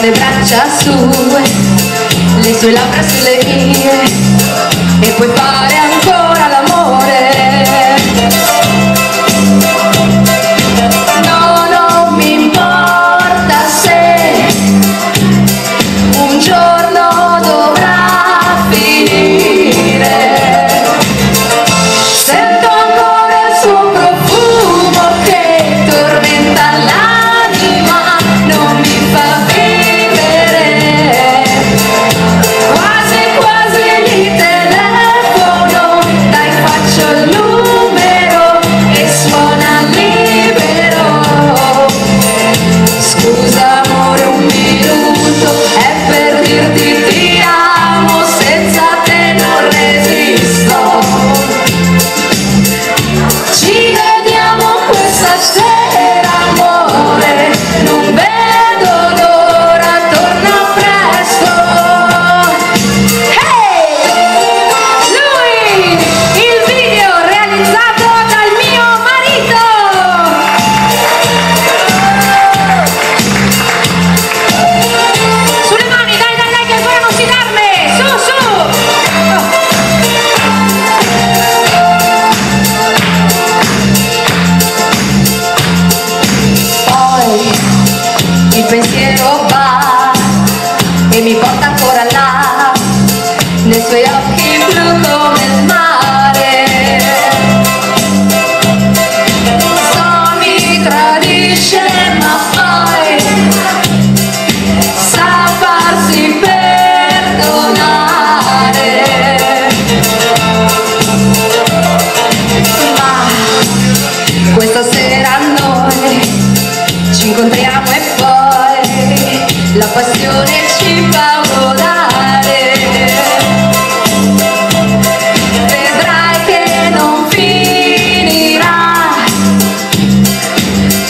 le braccia sue, le sue labbra sulle mie, e puoi fare ancora l'amore. No, non mi importa se un giorno dovrà finire. Sento ancora il suo profumo che tormenta l'anima, non mi fa vivere. Quasi quasi gli telefono, dai faccio il numero e suona libero. Scusa amore, un minuto, è per dirti ti amo, senza te non resisto. Ci vediamo questa sera amore, non vedo l'ora, torna presto. Hey! Lui, il video realizzato dal mio marito. Sulle mani, dai dai dai che ancora non si dorme, su su. Poi il pensiero va e mi porta ancora là, nei suoi occhi blu come il mare. So mi tradisce ma poi sa farsi perdonare. Ma questa sera noi ci incontriamo e poi la passione ci fa volare. Vedrai che non finirà,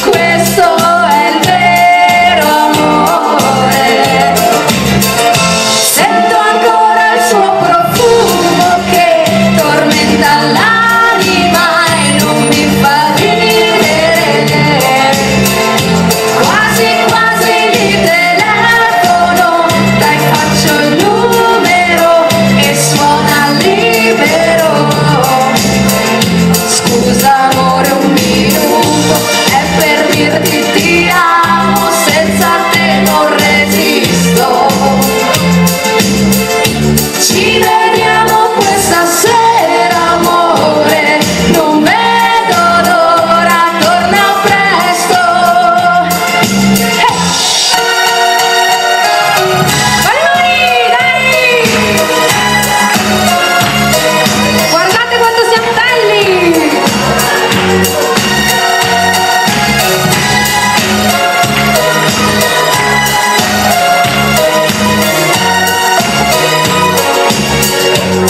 questo è il vero amore. Sento ancora il suo profumo che tormenta l'anima e non mi fa vivere. Quasi quasi gli telefono, dai faccio il numero e suona libero. Scusa amore, un minuto, è per dirti ti amo, senza te non resisto. Ci vediamo questa sera amore, non vedo l'ora, torna presto. Valori, dai! Guardate quanto siamo belli!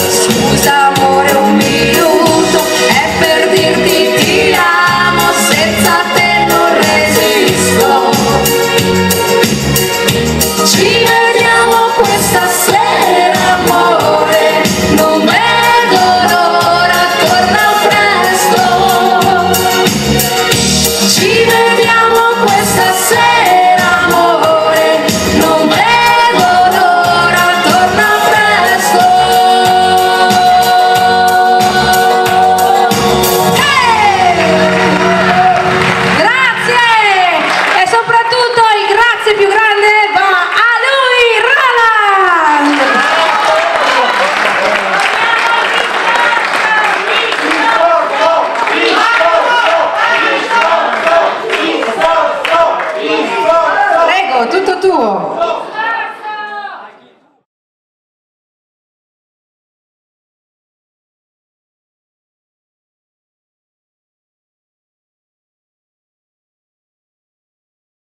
Scusa amore, un minuto, è per dirti ti amo, senza te non resisto. Ci vediamo questa sera amore, non vedo l'ora, torna presto. Ci vediamo questa sera amore, non vedo l'ora, torna presto. Grazie! E soprattutto il grazie più grande va a lui, Roland! Prego, tutto tuo!